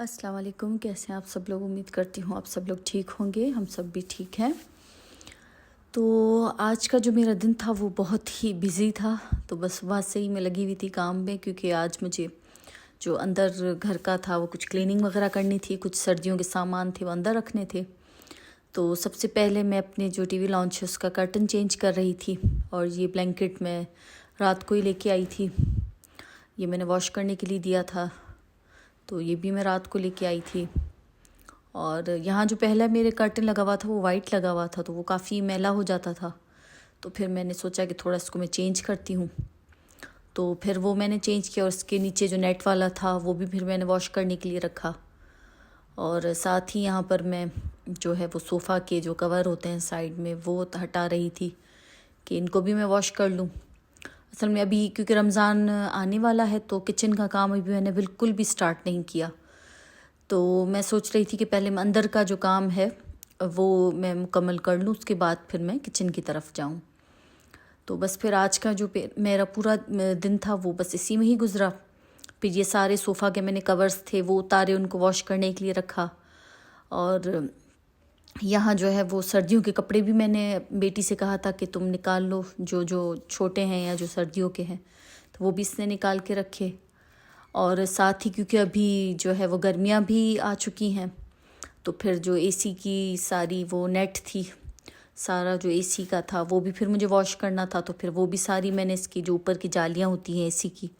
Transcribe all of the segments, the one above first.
अस्सलाम वालेकुम। कैसे हैं आप सब लोग? उम्मीद करती हूँ आप सब लोग ठीक होंगे। हम सब भी ठीक हैं। तो आज का जो मेरा दिन था वो बहुत ही बिज़ी था। तो बस सुबह से ही मैं लगी हुई थी काम में, क्योंकि आज मुझे जो अंदर घर का था वो कुछ क्लीनिंग वगैरह करनी थी, कुछ सर्दियों के सामान थे वो अंदर रखने थे। तो सबसे पहले मैं अपने जो टीवी लॉन्च है उसका कर्टन चेंज कर रही थी, और ये ब्लैंकेट मैं रात को ही लेके आई थी। ये मैंने वॉश करने के लिए दिया था, तो ये भी मैं रात को लेके आई थी। और यहाँ जो पहला मेरे कर्टन लगा हुआ था वो वाइट लगा हुआ था, तो वो काफ़ी मैला हो जाता था। तो फिर मैंने सोचा कि थोड़ा इसको मैं चेंज करती हूँ। तो फिर वो मैंने चेंज किया, और उसके नीचे जो नेट वाला था वो भी फिर मैंने वॉश करने के लिए रखा। और साथ ही यहाँ पर मैं जो है वो सोफ़ा के जो कवर होते हैं साइड में वो हटा रही थी कि इनको भी मैं वॉश कर लूँ। असल में अभी क्योंकि रमज़ान आने वाला है तो किचन का काम अभी मैंने बिल्कुल भी स्टार्ट नहीं किया। तो मैं सोच रही थी कि पहले मैं अंदर का जो काम है वो मैं मुकम्मल कर लूँ, उसके बाद फिर मैं किचन की तरफ जाऊँ। तो बस फिर आज का जो मेरा पूरा दिन था वो बस इसी में ही गुजरा। फिर ये सारे सोफ़ा के मैंने कवर्स थे वो उतारे, उनको वॉश करने के लिए रखा। और यहाँ जो है वो सर्दियों के कपड़े भी मैंने बेटी से कहा था कि तुम निकाल लो, जो जो छोटे हैं या जो सर्दियों के हैं, तो वो भी इसने निकाल के रखे। और साथ ही क्योंकि अभी जो है वो गर्मियाँ भी आ चुकी हैं, तो फिर जो एसी की सारी वो नेट थी, सारा जो एसी का था वो भी फिर मुझे वॉश करना था। तो फिर वो भी सारी मैंने इसकी जो ऊपर की जालियाँ होती हैं एसी की,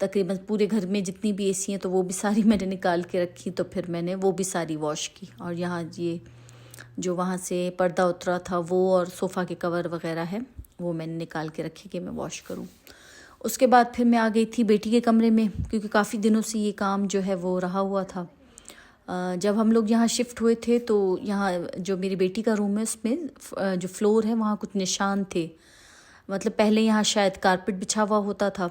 तकरीबन पूरे घर में जितनी भी एसी हैं तो वो भी सारी मैंने निकाल के रखी। तो फिर मैंने वो भी सारी वॉश की। और यहाँ ये जो वहाँ से पर्दा उतरा था वो और सोफ़ा के कवर वगैरह है वो मैंने निकाल के रखे कि मैं वॉश करूँ। उसके बाद फिर मैं आ गई थी बेटी के कमरे में, क्योंकि काफ़ी दिनों से ये काम जो है वो रहा हुआ था। जब हम लोग यहाँ शिफ्ट हुए थे तो यहाँ जो मेरी बेटी का रूम है उसमें जो फ्लोर है वहाँ कुछ निशान थे। मतलब पहले यहाँ शायद कारपेट बिछा हुआ होता था,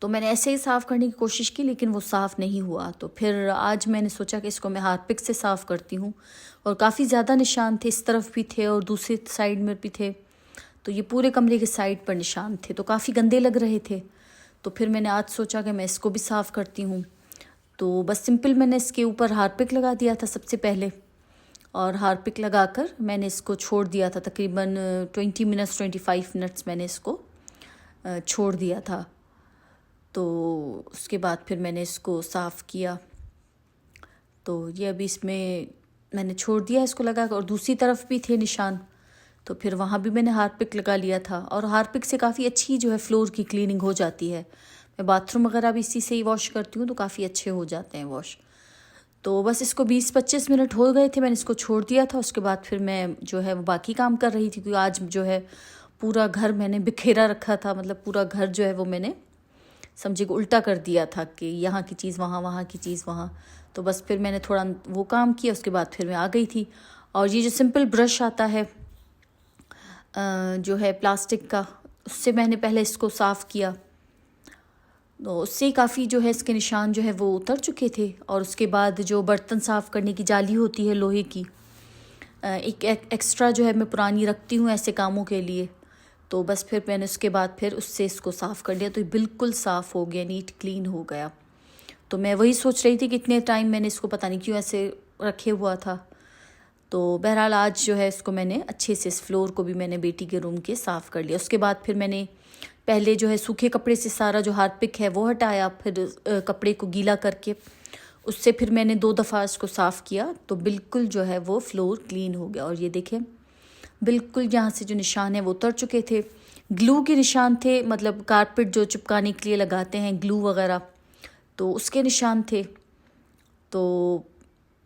तो मैंने ऐसे ही साफ़ करने की कोशिश की लेकिन वो साफ़ नहीं हुआ। तो फिर आज मैंने सोचा कि इसको मैं हार्पिक से साफ़ करती हूँ। और काफ़ी ज़्यादा निशान थे, इस तरफ भी थे और दूसरी साइड में भी थे। तो ये पूरे कमरे के साइड पर निशान थे, तो काफ़ी गंदे लग रहे थे। तो फिर मैंने आज सोचा कि मैं इसको भी साफ़ करती हूँ। तो बस सिंपल मैंने इसके ऊपर हार्पिक लगा दिया था सबसे पहले, और हार्पिक लगाकर मैंने इसको छोड़ दिया था तकरीबन 25 मिनट्स मैंने इसको छोड़ दिया था। तो उसके बाद फिर मैंने इसको साफ़ किया। तो ये अभी इसमें मैंने छोड़ दिया इसको लगा कर, और दूसरी तरफ भी थे निशान, तो फिर वहाँ भी मैंने हार्पिक लगा लिया था। और हार्पिक से काफ़ी अच्छी जो है फ्लोर की क्लीनिंग हो जाती है। मैं बाथरूम वगैरह भी इसी से ही वॉश करती हूँ, तो काफ़ी अच्छे हो जाते हैं वॉश। तो बस इसको 20-25 मिनट हो गए थे, मैंने इसको छोड़ दिया था। उसके बाद फिर मैं जो है वो बाकी काम कर रही थी, क्योंकि आज जो है पूरा घर मैंने बिखेरा रखा था। मतलब पूरा घर जो है वो मैंने समझे को उल्टा कर दिया था कि यहाँ की चीज़ वहाँ, वहाँ की चीज़ वहाँ। तो बस फिर मैंने थोड़ा वो काम किया, उसके बाद फिर मैं आ गई थी। और ये जो सिंपल ब्रश आता है जो है प्लास्टिक का, उससे मैंने पहले इसको साफ़ किया। तो उससे काफ़ी जो है इसके निशान जो है वो उतर चुके थे। और उसके बाद जो बर्तन साफ़ करने की जाली होती है लोहे की, एक एक्स्ट्रा जो है मैं पुरानी रखती हूँ ऐसे कामों के लिए। तो बस फिर मैंने उसके बाद फिर उससे इसको साफ़ कर लिया, तो ये बिल्कुल साफ़ हो गया, नीट क्लीन हो गया। तो मैं वही सोच रही थी कि इतने टाइम मैंने इसको पता नहीं क्यों ऐसे रखे हुआ था। तो बहरहाल आज जो है इसको मैंने अच्छे से, इस फ्लोर को भी मैंने बेटी के रूम के साफ़ कर लिया। उसके बाद फिर मैंने पहले जो है सूखे कपड़े से सारा जो हार्पिक है वो हटाया, फिर कपड़े को गीला करके उससे फिर मैंने 2 दफ़ा इसको साफ़ किया। तो बिल्कुल जो है वो फ्लोर क्लीन हो गया। और ये देखें बिल्कुल यहाँ से जो निशान है वो उतर चुके थे। ग्लू के निशान थे, मतलब कारपेट जो चिपकाने के लिए लगाते हैं ग्लू वगैरह, तो उसके निशान थे। तो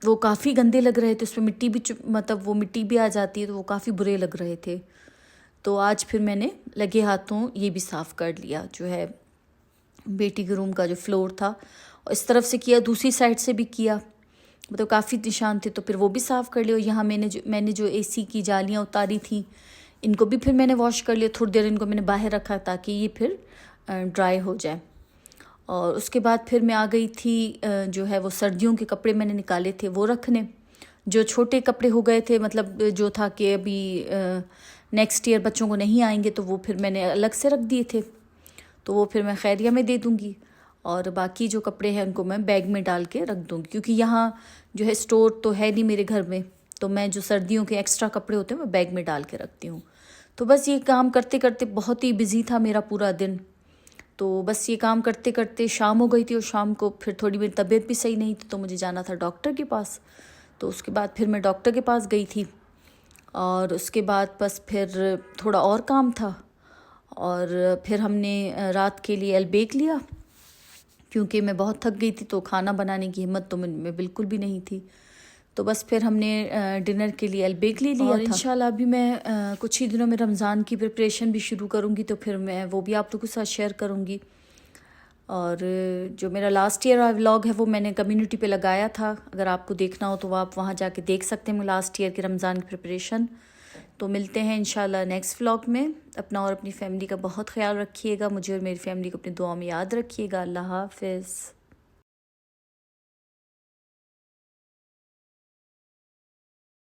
वो काफ़ी गंदे लग रहे थे, उसमें मिट्टी भी मतलब वो मिट्टी भी आ जाती है, तो वो काफ़ी बुरे लग रहे थे। तो आज फिर मैंने लगे हाथों ये भी साफ़ कर लिया, जो है बेटी के रूम का जो फ्लोर था। और इस तरफ से किया, दूसरी साइड से भी किया, मतलब काफ़ी निशान थे, तो फिर वो भी साफ़ कर लिया। और यहाँ मैंने जो एसी की जालियाँ उतारी थी, इनको भी फिर मैंने वॉश कर लिया। थोड़ी देर इनको मैंने बाहर रखा ताकि ये फिर ड्राई हो जाए। और उसके बाद फिर मैं आ गई थी जो है वो सर्दियों के कपड़े मैंने निकाले थे वो रखने। जो छोटे कपड़े हो गए थे, मतलब जो था कि अभी नेक्स्ट ईयर बच्चों को नहीं आएंगे, तो वो फिर मैंने अलग से रख दिए थे, तो वो फिर मैं खैरिया में दे दूँगी। और बाकी जो कपड़े हैं उनको मैं बैग में डाल के रख दूँगी, क्योंकि यहाँ जो है स्टोर तो है नहीं मेरे घर में, तो मैं जो सर्दियों के एक्स्ट्रा कपड़े होते हैं मैं बैग में डाल के रखती हूँ। तो बस ये काम करते करते बहुत ही बिजी था मेरा पूरा दिन। तो बस ये काम करते करते शाम हो गई थी, और शाम को फिर थोड़ी मेरी तबीयत भी सही नहीं थी, तो मुझे जाना था डॉक्टर के पास। तो उसके बाद फिर मैं डॉक्टर के पास गई थी, और उसके बाद बस फिर थोड़ा और काम था, और फिर हमने रात के लिए अल्बेक लिया, क्योंकि मैं बहुत थक गई थी, तो खाना बनाने की हिम्मत तो में बिल्कुल भी नहीं थी। तो बस फिर हमने डिनर के लिए अल्बेक ले लिया था। इंशाल्लाह अभी मैं कुछ ही दिनों में रमज़ान की प्रिपरेशन भी शुरू करूँगी, तो फिर मैं वो भी आप लोगों के साथ शेयर करूँगी। और जो मेरा लास्ट ईयर का व्लॉग है वो मैंने कम्युनिटी पे लगाया था, अगर आपको देखना हो तो आप वहाँ जाके देख सकते हैं लास्ट ईयर की रमज़ान की प्रिपरेशन। तो मिलते हैं इंशाल्लाह नेक्स्ट व्लॉग में। अपना और अपनी फैमिली का बहुत ख्याल रखिएगा, मुझे और मेरी फैमिली को अपनी दुआ में याद रखिएगा। अल्लाह हाफ़िज़।